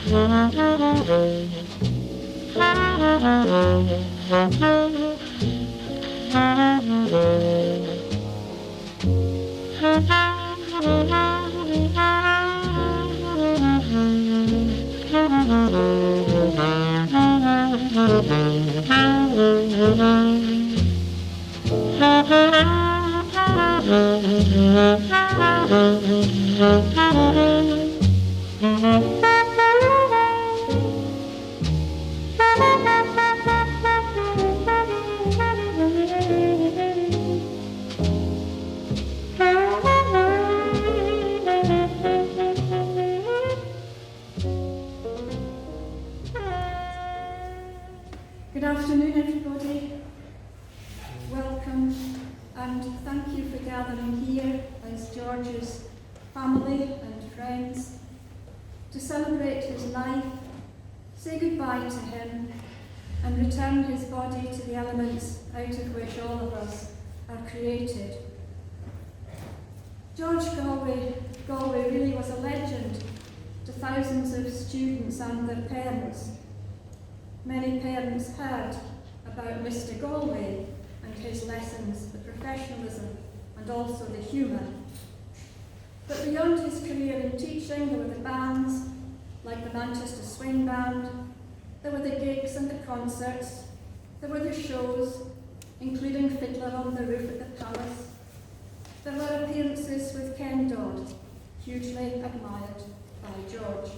Good afternoon, everybody. Welcome, and thank you for gathering here as George's family and friends to celebrate his life, say goodbye to him, and return his body to the elements out of which all of us are created. George Galway really was a legend to thousands of students and their parents. Many parents heard about Mr. Galway and his lessons, the professionalism and also the humour. But beyond his career in teaching, there were the bands, like the Manchester Swing Band, there were the gigs and the concerts, there were the shows, including Fiddler on the Roof at the Palace. There were appearances with Ken Dodd, hugely admired by George.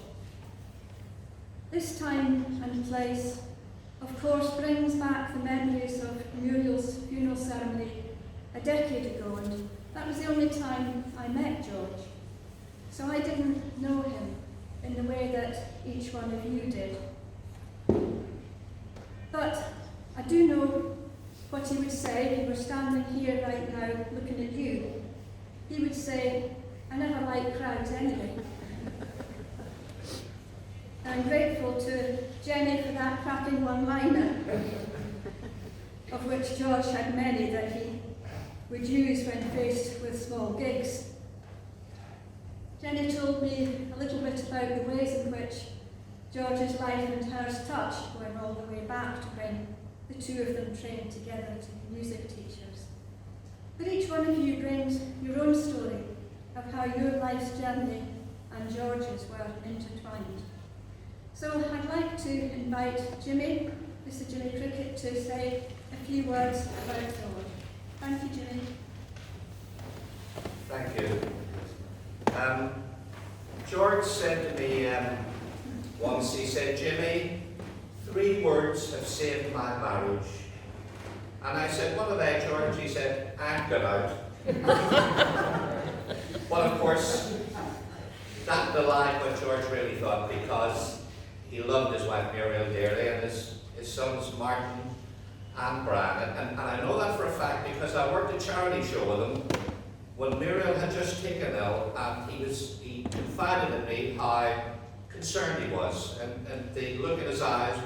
This time and place, of course, brings back the memories of Muriel's funeral ceremony a decade ago, and that was the only time I met George. So I didn't know him in the way that each one of you did. But I do know what he would say if he were standing here right now looking at you. He would say, "I never like crowds anyway." I'm grateful to Jeanne for that cracking one-liner, of which George had many that he would use when faced with small gigs. Jeanne told me a little bit about the ways in which George's life and hers touched, going all the way back to when the two of them trained together to be music teachers. But each one of you brings your own story of how your life's journey and George's were intertwined. So I'd like to invite Jimmy, Mr. Jimmy Cricket, to say a few words about George. Thank you, Jimmy. Thank you. George said to me once, he said, "Jimmy, 3 words have saved my marriage." And I said, "What are they, George?" He said, "And got out." Well, of course, that belied what George really thought, because he loved his wife Muriel dearly, and his sons Martin and Brian. And I know that for a fact because I worked a charity show with him when Muriel had just taken ill, and he confided in me how concerned he was, and the look in his eyes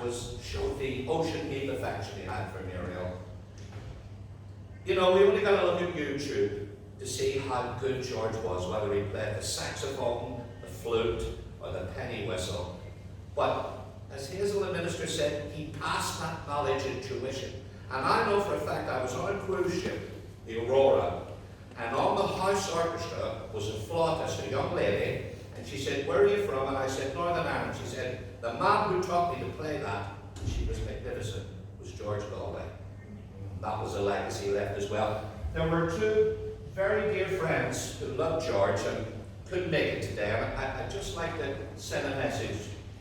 showed the ocean-deep affection he had for Muriel. You know, we only got to look at YouTube to see how good George was, whether he played the saxophone, the flute, or the penny whistle. But as Hazel, the minister, said, he passed that knowledge and tuition. And I know for a fact I was on a cruise ship, the Aurora, and on the house orchestra was a flautist, a young lady, and she said, "Where are you from?" And I said, "Northern Ireland." She said, "The man who taught me to play that," she was magnificent, was George Galway. That was a legacy left as well. There were 2 very dear friends who loved George and couldn't make it today, and I'd just like to send a message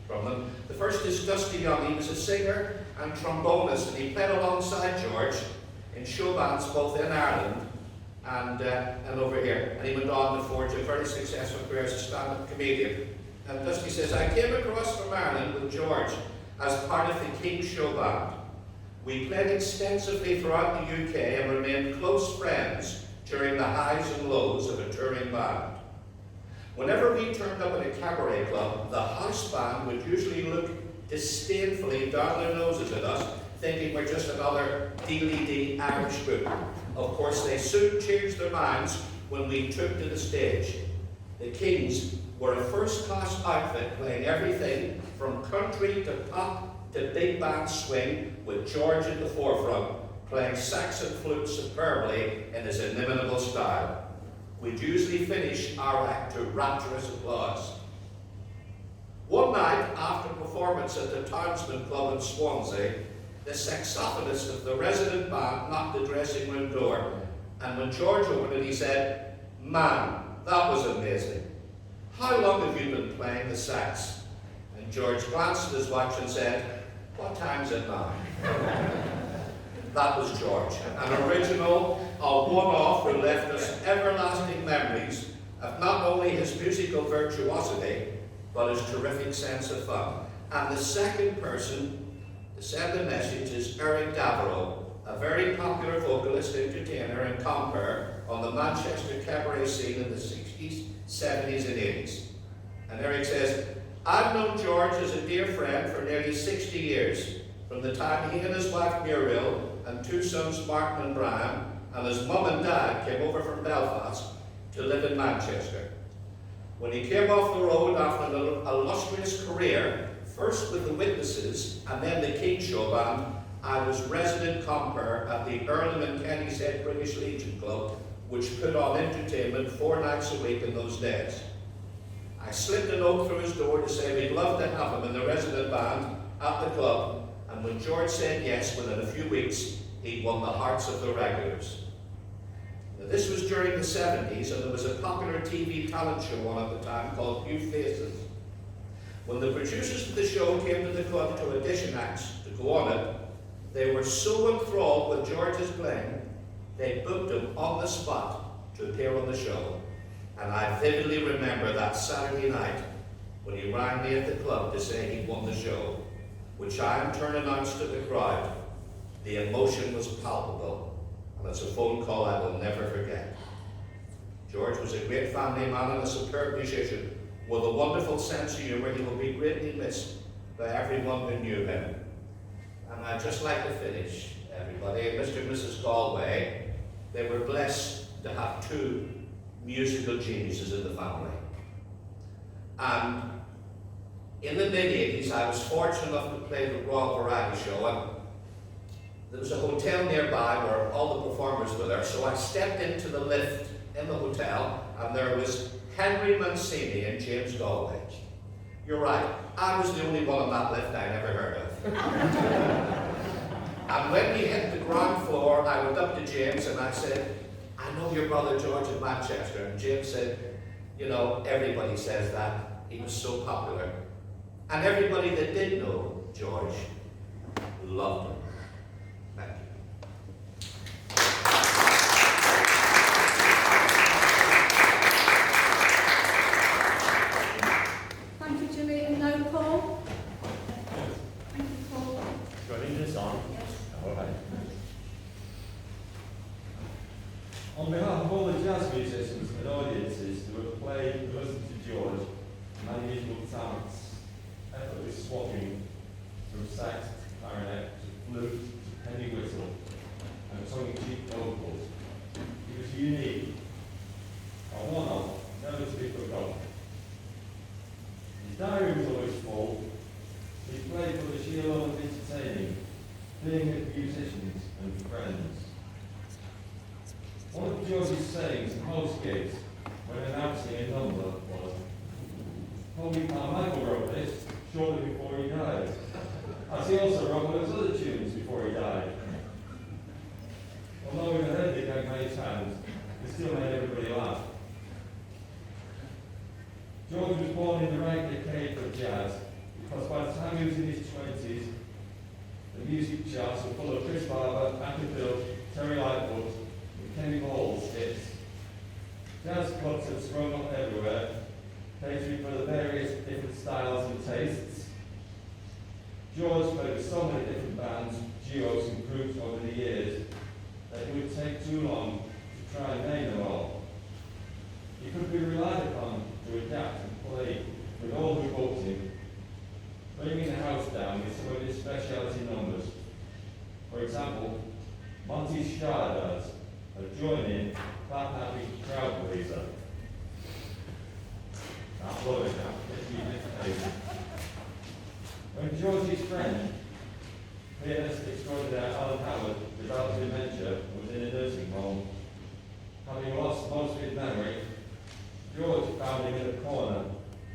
from them. The first is Dusty Young. He was a singer and trombonist, and he played alongside George in show bands both in Ireland and over here. And he went on to forge a very successful career as a stand-up comedian. And Dusty says, "I came across from Ireland with George as part of the King's Show Band. We played extensively throughout the UK and remained close friends during the highs and lows of a touring band. Whenever we turned up at a cabaret club, the house band would usually look disdainfully down their noses at us, thinking we're just another DVD Irish group. Of course, they soon changed their minds when we took to the stage. The Kings were a first-class outfit playing everything from country to pop to big band swing, with George at the forefront, playing sax and flute superbly in his inimitable style. We'd usually finish our act to rapturous applause. One night, after performance at the Townsman Club in Swansea, the saxophonist of the resident band knocked the dressing room door, and when George opened it, he said, "Man, that was amazing. How long have you been playing the sax?" And George glanced at his watch and said, "What time's it now?" That was George, an original, a one-off who left us everlasting memories of not only his musical virtuosity, but his terrific sense of fun. And the second person to send a message is Eric Deveraux, a very popular vocalist, entertainer, and compere on the Manchester cabaret scene in the 60s, 70s, and 80s. And Eric says, "I've known George as a dear friend for nearly 60 years, from the time he and his wife Muriel and two sons Martin and Brian and his mum and dad came over from Belfast to live in Manchester. When he came off the road after an illustrious career, first with the Witnesses and then the King Show Band, I was resident compere at the Earlham and Kennishead British Legion Club, which put on entertainment 4 nights a week in those days. I slipped a note through his door to say we'd love to have him in the resident band at the club, and when George said yes, within a few weeks, he'd won the hearts of the regulars." Now, this was during the 70s, and there was a popular TV talent show on at the time called New Faces. When the producers of the show came to the club to audition acts to go on it, they were so enthralled with George's playing, they booked him on the spot to appear on the show. And I vividly remember that Saturday night when he rang me at the club to say he'd won the show, which I in turn announced to the crowd. The emotion was palpable, and it's a phone call I will never forget. George was a great family man and a superb musician, with a wonderful sense of humour. He will be greatly missed by everyone who knew him. And I'd just like to finish, everybody. Mr. and Mrs. Galway, they were blessed to have 2 musical geniuses in the family. And in the mid-80s, I was fortunate enough to play the Royal Variety Show, and there was a hotel nearby where all the performers were there, so I stepped into the lift in the hotel, and there was Henry Mancini and James Galway. You're right, I was the only one on that lift I never heard of. And when we hit the ground floor, I went up to James and I said, "I know your brother George in Manchester." And James said, "You know, everybody says that. He was so popular." And everybody that did know George loved him. Thank you. Thank you, Jimmy. And now, Paul. Thank you, Paul. Running this on? Yes. All right. On behalf of all the jazz musicians and audiences who have played and listened to George, and unusual talents, effortless swapping from sax to clarinet to flute to penny whistle and tongue-in-cheek vocals, he was unique, a one-off, never to be forgotten. His diary was always full. He played for the sheer love of entertaining, being with musicians and friends. One of George's sayings in most gigs when announcing a number was, "Tommy Carmichael wrote this shortly before he died," as he also wrote one of his other tunes before he died. Although we heard the gag many times, it still made everybody laugh. George was born in the right decade of jazz, because by the time he was in his 20s, the music charts were full of Chris Barber, Andy Phil, Terry Lightfoot, and Kenny Hall's hits. Jazz clubs had sprung up everywhere, catering for the various different styles and tastes. George played with so many different bands, duos, and groups over the years that it would take too long to try and name them all. He could be relied upon to adapt and play with all who booked him, bringing the house down with some of his specialty numbers. For example, Monty's Stardust, a join-in, clap-happy crowd pleaser. That was keep educated. When George's friend, pianist extraordinaire Alan Howard, developed dementia, was in a nursing home, having lost most of his memory, George found him in a corner,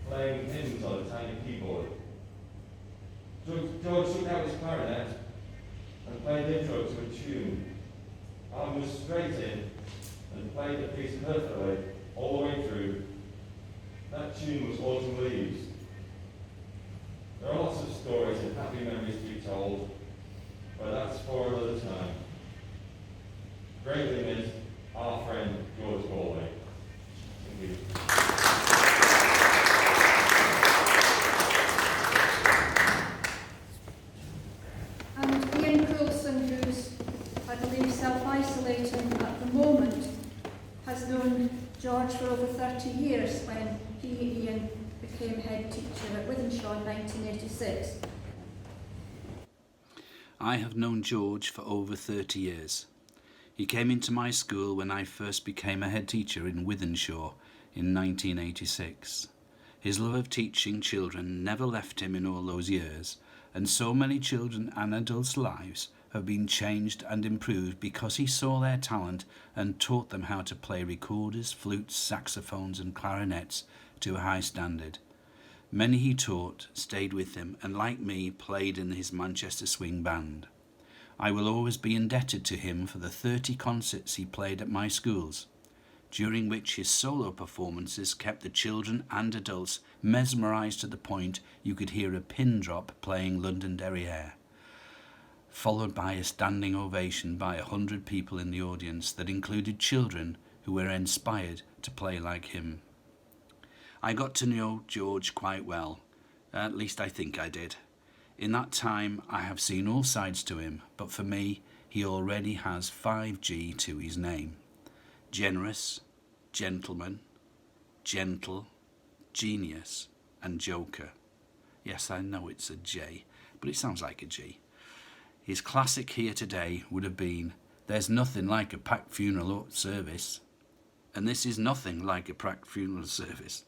playing hymns on a tiny keyboard. George took out his clarinet and played the intro to a tune. Alan was straight in and played the piece perfectly all the way through. That tune was Autumn Leaves. There are lots of stories and happy memories to be told, but that's for another time. Greatly missed, our friend George Galway. Thank you. And Ian Coulson, who's, I believe, self-isolating at the moment, has known George for over 30 years when he, Ian, became head teacher at Wythenshawe in 1986. I have known George for over 30 years. He came into my school when I first became a head teacher in Wythenshawe in 1986. His love of teaching children never left him in all those years, and so many children and adults' lives have been changed and improved because he saw their talent and taught them how to play recorders, flutes, saxophones and clarinets to a high standard. Many he taught stayed with him and, like me, played in his Manchester Swing Band. I will always be indebted to him for the 30 concerts he played at my schools, during which his solo performances kept the children and adults mesmerised to the point you could hear a pin drop playing Londonderry Air, followed by a standing ovation by 100 people in the audience that included children who were inspired to play like him. I got to know George quite well, at least I think I did. In that time I have seen all sides to him, but for me he already has 5G to his name. Generous, gentleman, gentle, genius and joker. Yes, I know it's a J, but it sounds like a G. His classic here today would have been, "There's nothing like a packed funeral service," and this is nothing like a packed funeral service.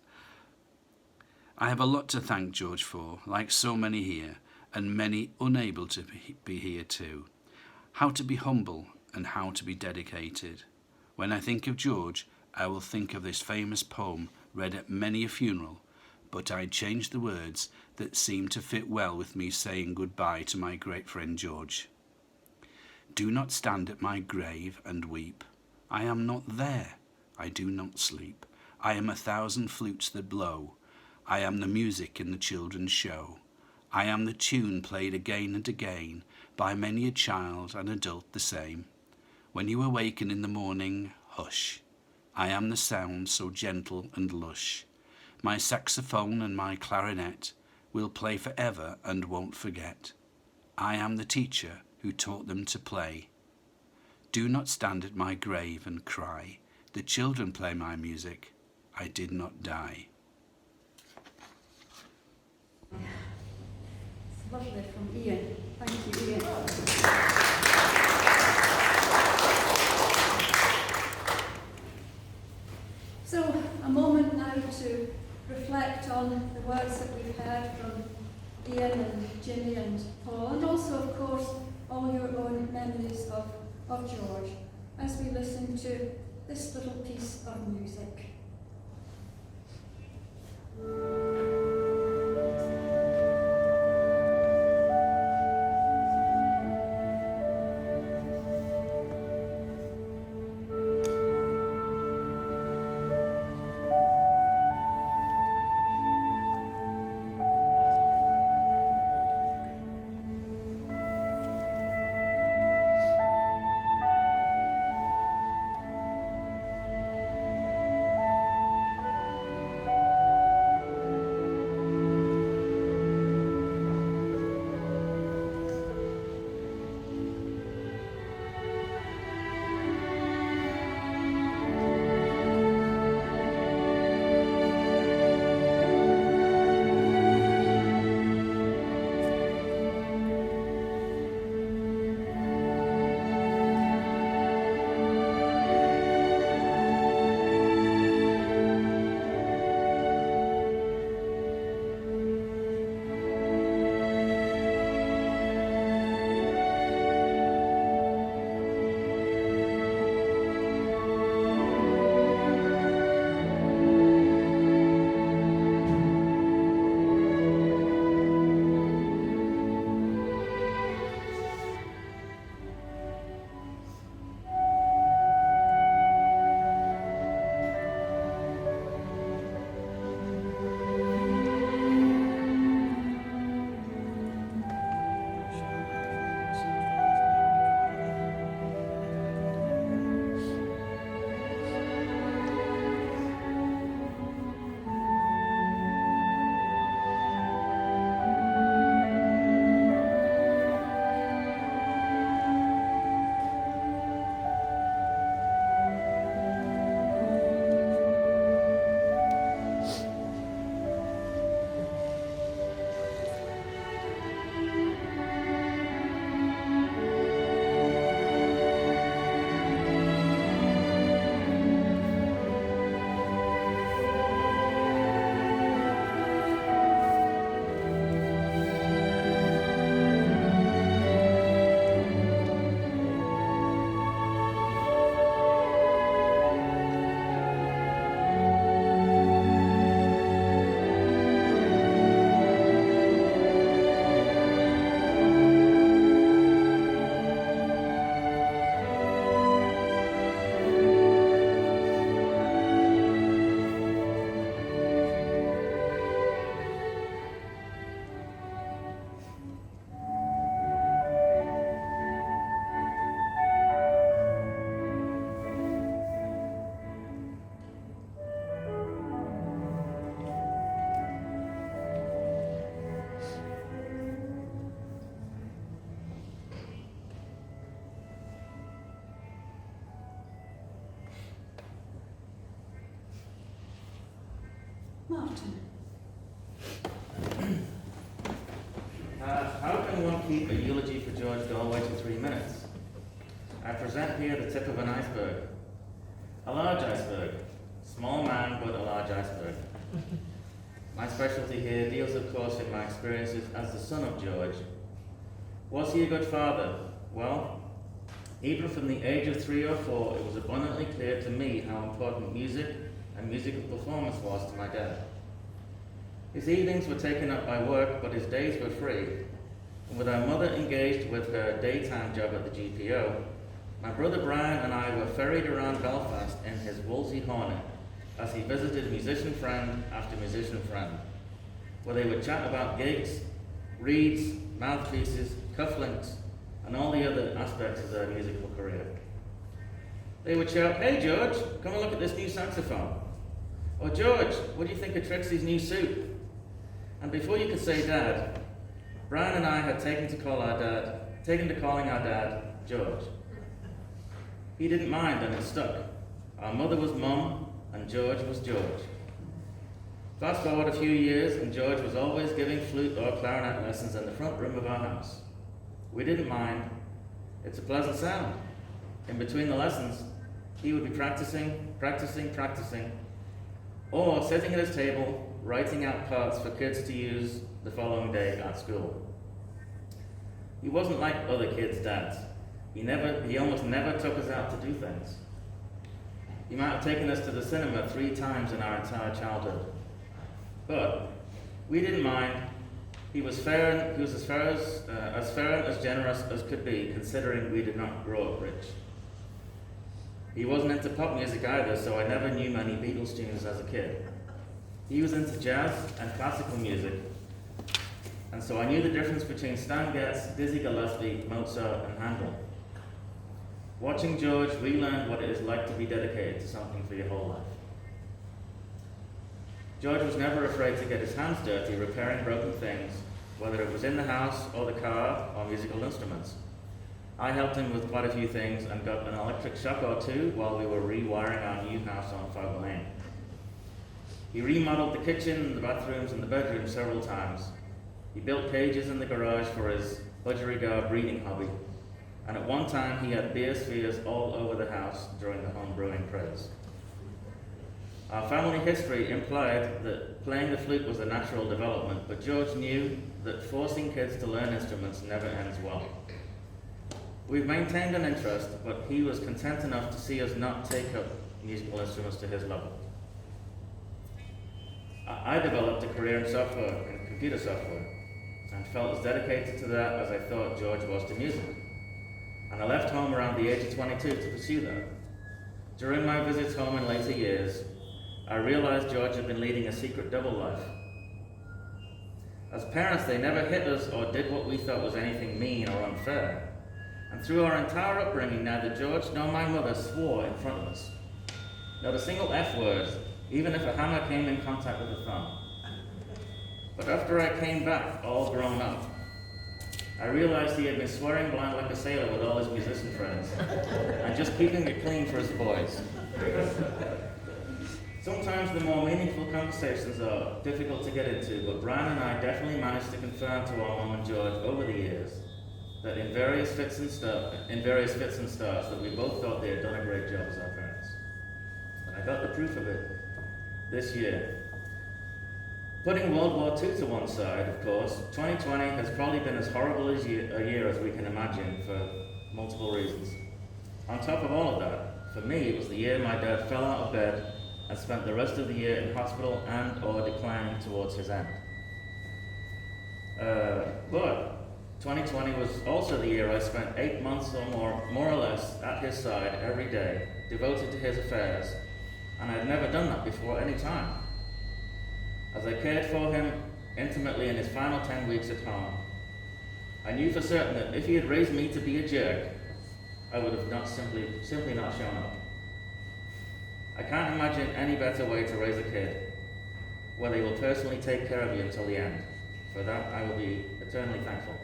I have a lot to thank George for, like so many here, and many unable to be here too. How to be humble and how to be dedicated. When I think of George, I will think of this famous poem read at many a funeral, but I changed the words that seem to fit well with me saying goodbye to my great friend George. Do not stand at my grave and weep. I am not there. I do not sleep. I am 1,000 flutes that blow. I am the music in the children's show. I am the tune played again and again by many a child and adult the same. When you awaken in the morning, hush. I am the sound so gentle and lush. My saxophone and my clarinet will play forever and won't forget. I am the teacher who taught them to play. Do not stand at my grave and cry. The children play my music. I did not die. It's lovely from Ian. Thank you, Ian. So, a moment now to reflect on the words that we've heard from Ian and Ginny and Paul, and also, of course, all your own memories of George, as we listen to this little piece of music. Martin. How can one keep a eulogy for George Galway to 3 minutes? I present here the tip of an iceberg. A large iceberg. Small man, but a large iceberg. My specialty here deals, of course, in my experiences as the son of George. Was he a good father? Well, even from the age of 3 or 4, it was abundantly clear to me how important music and musical performance was to my dad. His evenings were taken up by work, but his days were free. And with our mother engaged with her daytime job at the GPO, my brother Brian and I were ferried around Belfast in his Wolsey Hornet as he visited musician friend after musician friend, where they would chat about gigs, reeds, mouthpieces, cufflinks, and all the other aspects of their musical career. They would shout, "Hey George, come and look at this new saxophone." Or, "George, what do you think of Trixie's new suit?" And before you could say Dad, Brian and I had taken to calling our dad George. He didn't mind, and it stuck. Our mother was Mum, and George was George. Fast forward a few years, and George was always giving flute or clarinet lessons in the front room of our house. We didn't mind. It's a pleasant sound. In between the lessons, he would be practicing, or sitting at his table, writing out parts for kids to use the following day at school. He wasn't like other kids' dads. He almost never took us out to do things. He might have taken us to the cinema 3 times in our entire childhood. But we didn't mind. He was as fair and as generous as could be, considering we did not grow up rich. He wasn't into pop music either, so I never knew many Beatles tunes as a kid. He was into jazz and classical music, and so I knew the difference between Stan Getz, Dizzy Gillespie, Mozart, and Handel. Watching George, we learned what it is like to be dedicated to something for your whole life. George was never afraid to get his hands dirty repairing broken things, whether it was in the house or the car or musical instruments. I helped him with quite a few things and got an electric shock or 2 while we were rewiring our new house on Fog Lane. He remodeled the kitchen, the bathrooms, and the bedrooms several times. He built cages in the garage for his budgerigar breeding hobby, and at one time he had beer spheres all over the house during the home brewing craze. Our family history implied that playing the flute was a natural development, but George knew that forcing kids to learn instruments never ends well. We've maintained an interest, but he was content enough to see us not take up musical instruments to his level. I developed a career in computer software, and felt as dedicated to that as I thought George was to music. And I left home around the age of 22 to pursue that. During my visits home in later years, I realized George had been leading a secret double life. As parents, they never hit us or did what we thought was anything mean or unfair. And through our entire upbringing, neither George nor my mother swore in front of us. Not a single F word, even if a hammer came in contact with a thumb. But after I came back, all grown up, I realized he had been swearing blind like a sailor with all his musician friends, and just keeping it clean for his boys. Sometimes the more meaningful conversations are difficult to get into, but Brian and I definitely managed to confirm to our mom and George over the years that in various fits and starts that we both thought they had done a great job as our parents. And I got the proof of it this year. Putting World War II to one side, of course, 2020 has probably been as horrible a year as we can imagine for multiple reasons. On top of all of that, for me, it was the year my dad fell out of bed and spent the rest of the year in hospital and or declining towards his end. But 2020 was also the year I spent 8 months or more or less, at his side every day, devoted to his affairs, and I had never done that before any time. As I cared for him intimately in his final 10 weeks at home, I knew for certain that if he had raised me to be a jerk, I would have simply not shown up. I can't imagine any better way to raise a kid, where they will personally take care of you until the end. For that, I will be eternally thankful.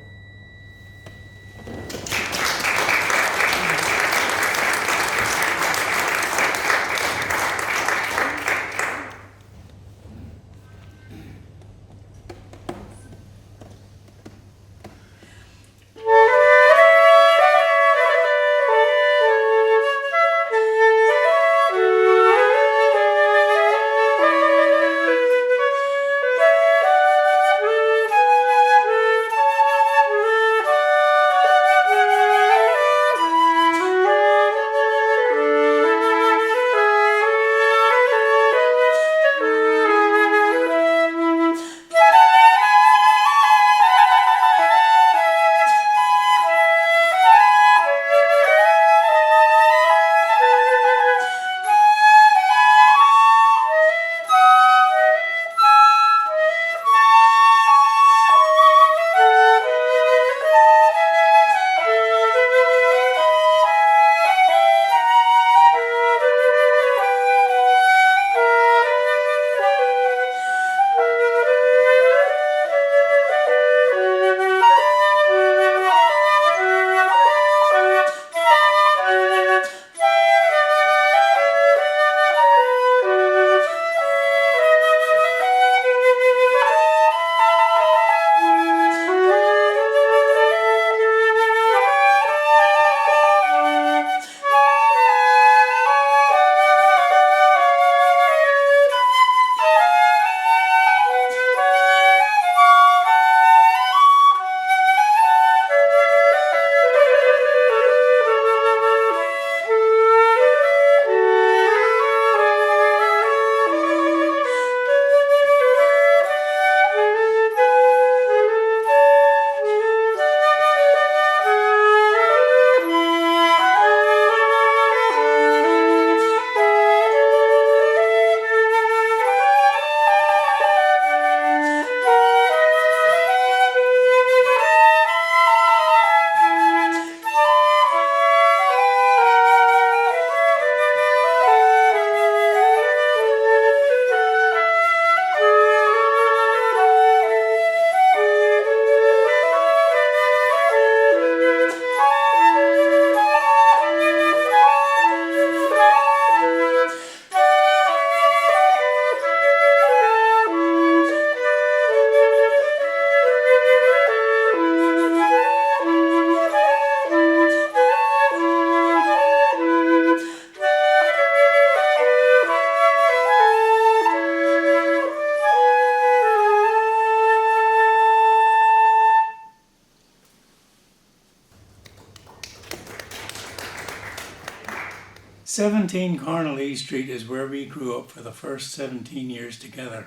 17 Cornell Street is where we grew up for the first 17 years together.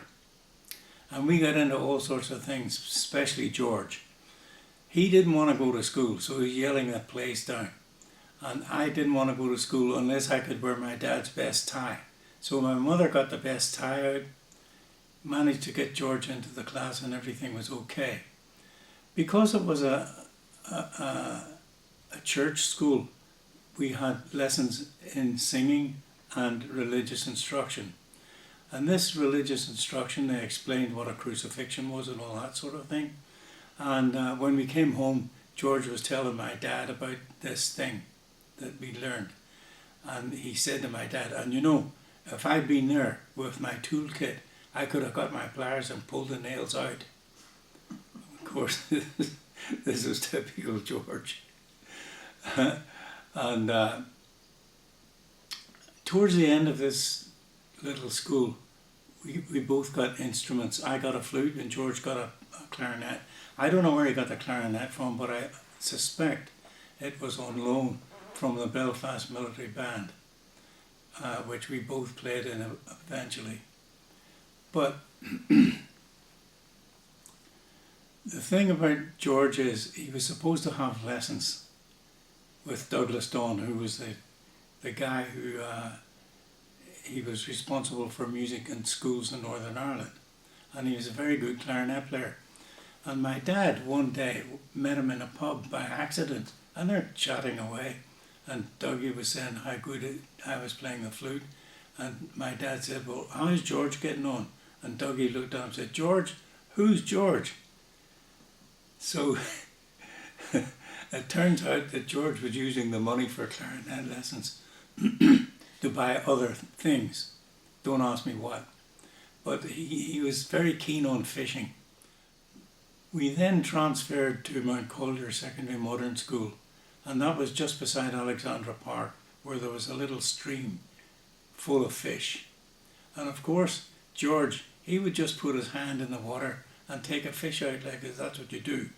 And we got into all sorts of things, especially George. He didn't want to go to school, so he was yelling that place down. And I didn't want to go to school unless I could wear my dad's best tie. So my mother got the best tie out, managed to get George into the class, and everything was okay. Because it was a church school, we had lessons in singing and religious instruction. And this religious instruction, they explained what a crucifixion was and all that sort of thing. And when we came home, George was telling my dad about this thing that we learned. And he said to my dad, and you know, if I'd been there with my toolkit, I could have got my pliers and pulled the nails out. Of course, this was typical George. And towards the end of this little school, we both got instruments. I got a flute and George got a clarinet. I don't know where he got the clarinet from, but I suspect it was on loan from the Belfast Military Band, which we both played in eventually. But the thing about George is he was supposed to have lessons with Douglas Dawn, who was the guy who he was responsible for music in schools in Northern Ireland, and he was a very good clarinet player. And my dad one day met him in a pub by accident, and they're chatting away, and Dougie was saying how good I was playing the flute, and my dad said, well, how's George getting on? And Dougie looked at him and said, George? Who's George? So it turns out that George was using the money for clarinet lessons to buy other things. Don't ask me what. But he was very keen on fishing. We then transferred to Mount Collier Secondary Modern School, and that was just beside Alexandra Park, where there was a little stream full of fish. And of course, George, he would just put his hand in the water and take a fish out like this. That's what you do.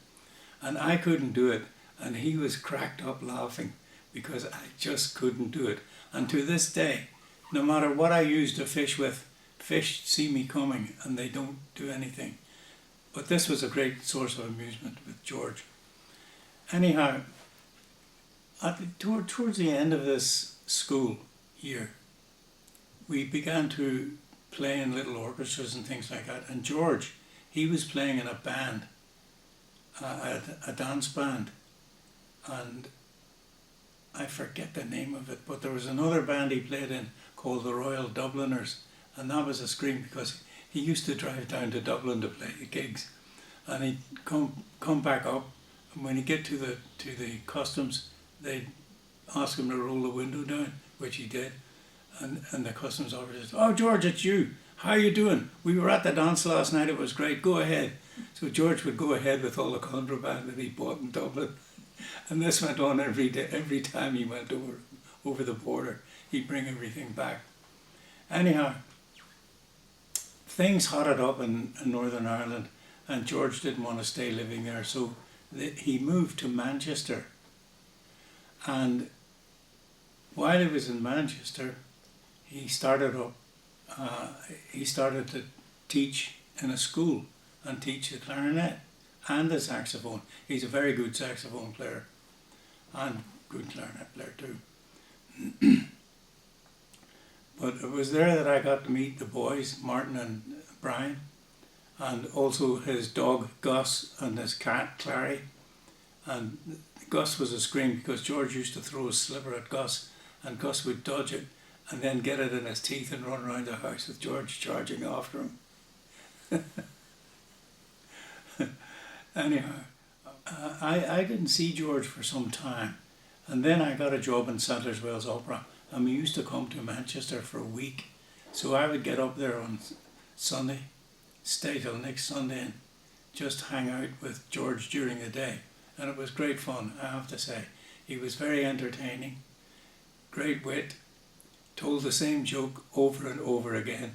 And I couldn't do it, and he was cracked up laughing because I just couldn't do it. And to this day, no matter what I use to fish with, fish see me coming and they don't do anything. But this was a great source of amusement with George. Anyhow, towards the end of this school year, we began to play in little orchestras and things like that. And George, he was playing in a band, a dance band. And I forget the name of it, but there was another band he played in called the Royal Dubliners, and that was a scream because he used to drive down to Dublin to play the gigs, and he'd come back up, and when he get to the customs, they'd ask him to roll the window down, which he did, and the customs officer said, "Oh George, it's you. How you doing? We were at the dance last night. It was great. Go ahead." So George would go ahead with all the contraband that he bought in Dublin. And this went on every day. Every time he went over the border, he'd bring everything back. Anyhow, things hotted up in Northern Ireland, and George didn't want to stay living there, so he moved to Manchester. And while he was in Manchester, he started to teach in a school and teach the clarinet and the saxophone. He's a very good saxophone player and good clarinet player too. But it was there that I got to meet the boys, Martin and Brian, and also his dog Gus and his cat Clary. And Gus was a scream because George used to throw a slipper at Gus, and Gus would dodge it and then get it in his teeth and run around the house with George charging after him. Anyhow, I didn't see George for some time, and then I got a job in Sadler's Wells Opera, and we used to come to Manchester for a week. So I would get up there on Sunday, stay till next Sunday, and just hang out with George during the day. And it was great fun, I have to say. He was very entertaining, great wit, told the same joke over and over again.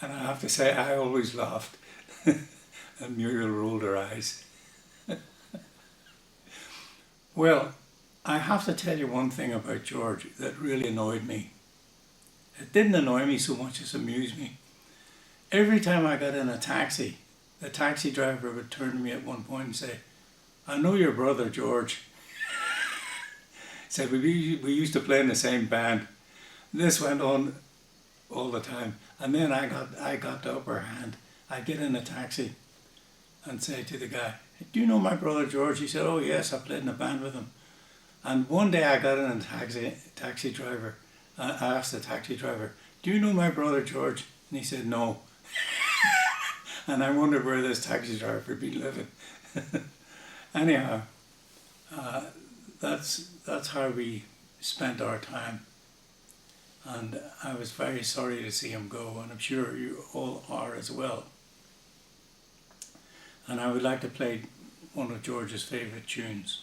And I have to say, I always laughed. And Muriel rolled her eyes. Well, I have to tell you one thing about George that really annoyed me. It didn't annoy me so much as amused me. Every time I got in a taxi, the taxi driver would turn to me at one point and say, "I know your brother George." Said we used to play in the same band. This went on all the time, and then I got the upper hand. I'd get in a taxi and say to the guy, "Do you know my brother George?" He said, "Oh yes, I played in a band with him." And one day I got in a taxi driver. I asked the taxi driver, "Do you know my brother George?" And he said, "No." And I wondered where this taxi driver had been living. Anyhow, that's how we spent our time. And I was very sorry to see him go, and I'm sure you all are as well. And I would like to play one of George's favourite tunes.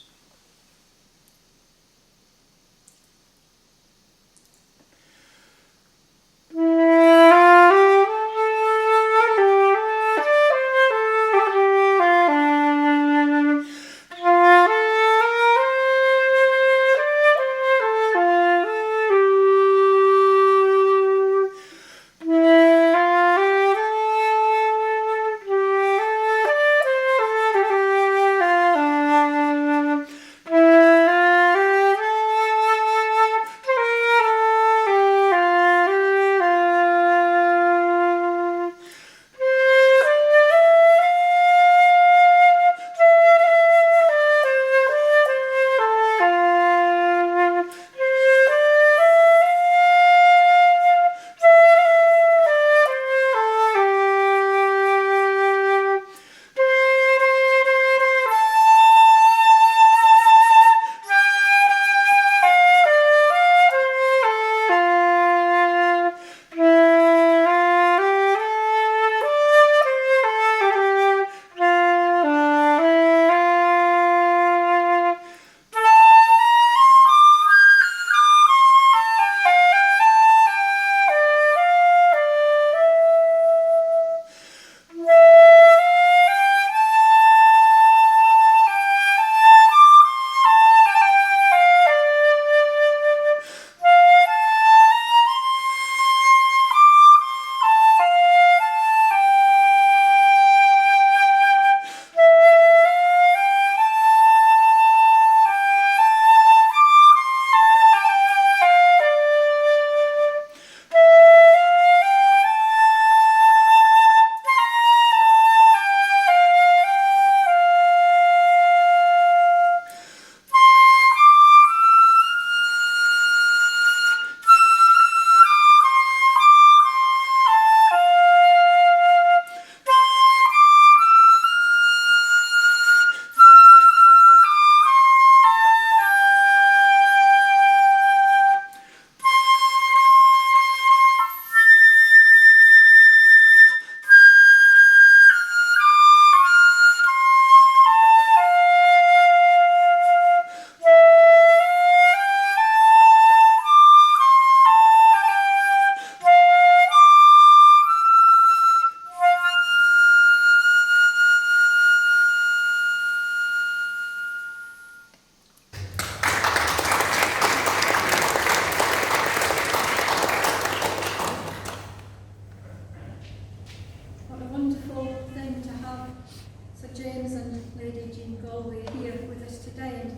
Galway here with us today, and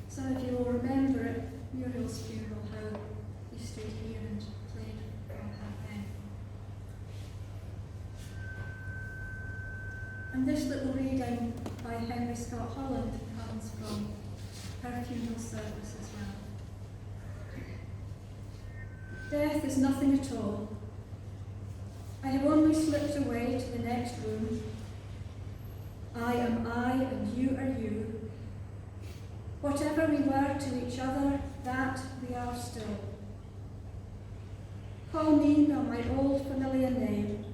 some of you will remember at Muriel's funeral how he stood here and played from her then. And this little reading by Henry Scott Holland comes from her funeral service as well. Death is nothing at all. I have only slipped away to the next room. I am I and you are you. Whatever we were to each other, that we are still. Call me by my old familiar name.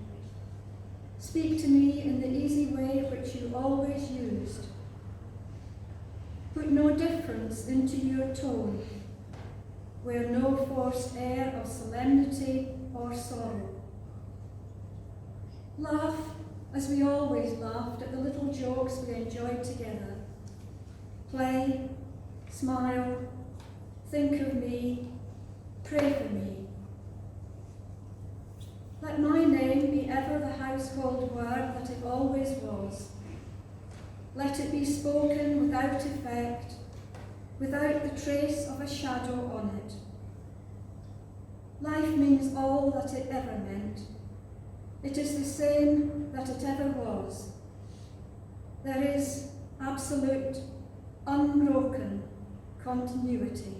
Speak to me in the easy way which you always used. Put no difference into your tone. Wear no forced air of solemnity or sorrow. Laugh as we always laughed at the little jokes we enjoyed together. Play, Smile, think of me, pray for me. Let my name be ever the household word that it always was. Let it be spoken without effect, without the trace of a shadow on it. Life means all that it ever meant. It is the same that it ever was. There is absolute, unbroken continuity.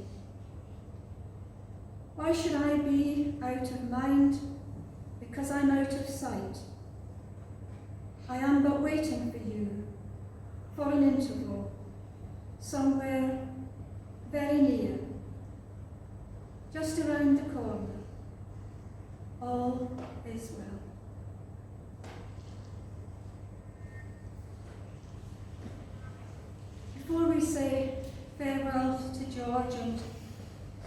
Why should I be out of mind because I'm out of sight? I am but waiting for you, for an interval, somewhere very near, just around the corner. All is well. Before we say farewell to George and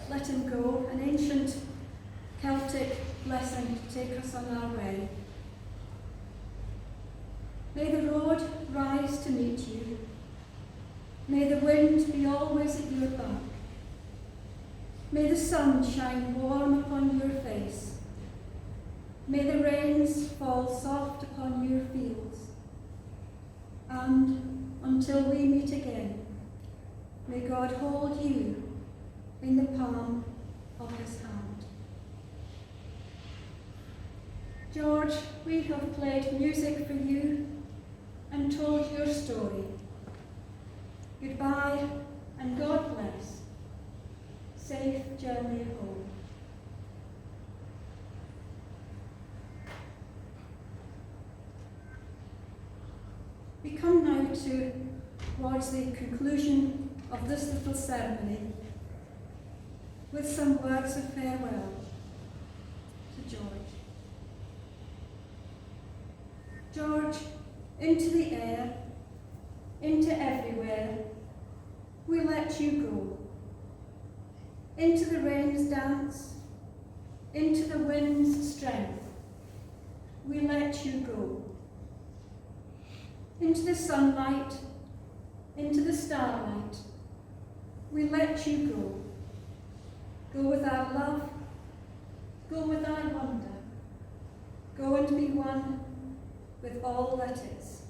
let him go, an ancient Celtic blessing to take us on our way. May the road rise to meet you. May the wind be always at your back. May the sun shine warm upon your face. May the rains fall soft upon your fields. And until we meet again, may God hold you in the palm of his hand. George, we have played music for you and told your story. Goodbye and God bless. Safe journey home. We come now towards the conclusion of this little ceremony with some words of farewell to George. George, into the air, into everywhere, we let you go. Into the rain's dance, into the wind's strength, we let you go. Into the sunlight, into the starlight, we let you go. Go with our love, go with our wonder, go and be one with all that is.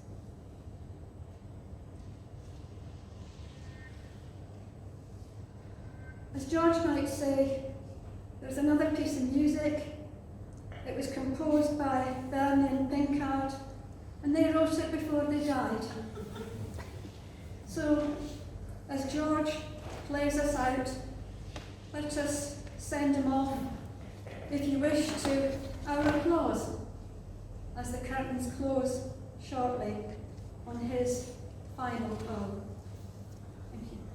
As George might say, there's another piece of music. It was composed by Berney and Pinkard, and they wrote it before they died. So, as George plays us out, let us send him off, if you wish, to our applause as the curtains close shortly on his final poem. Thank you.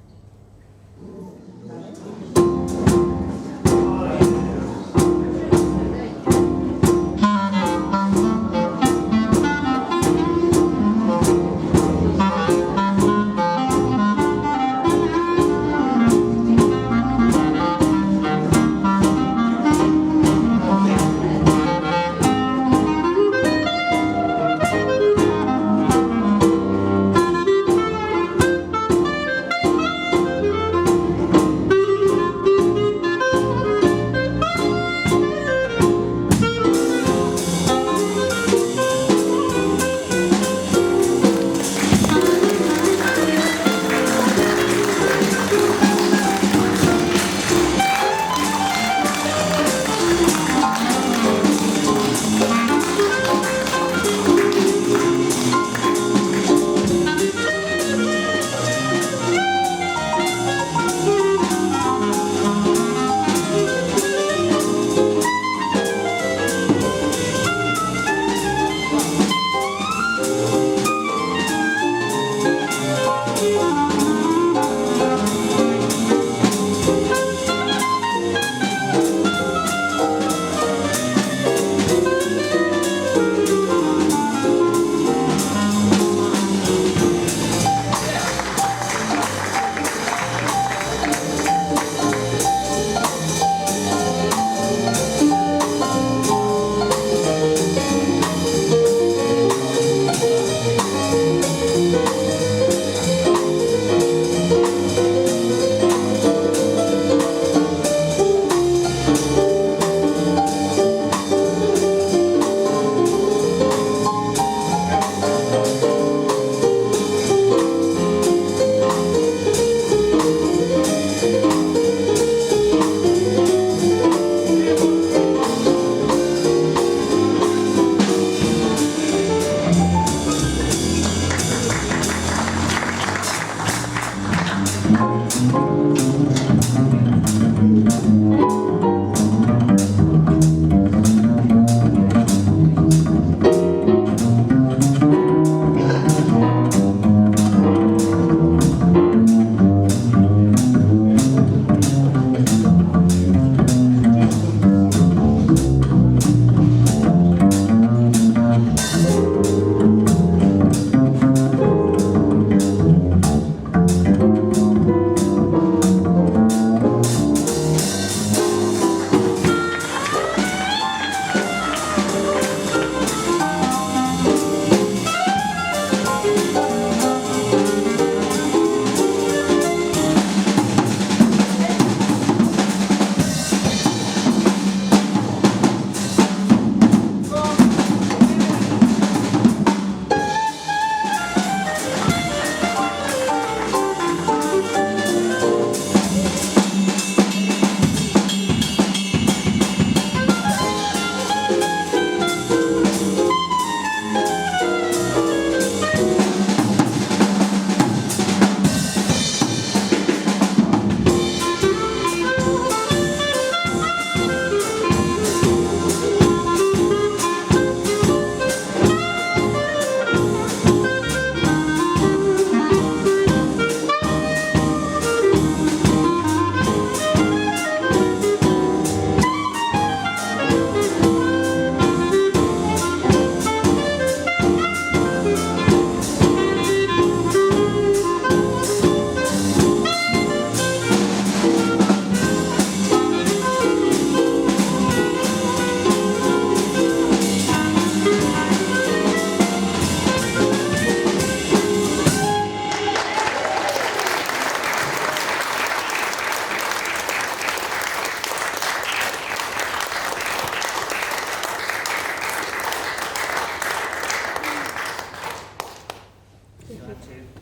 to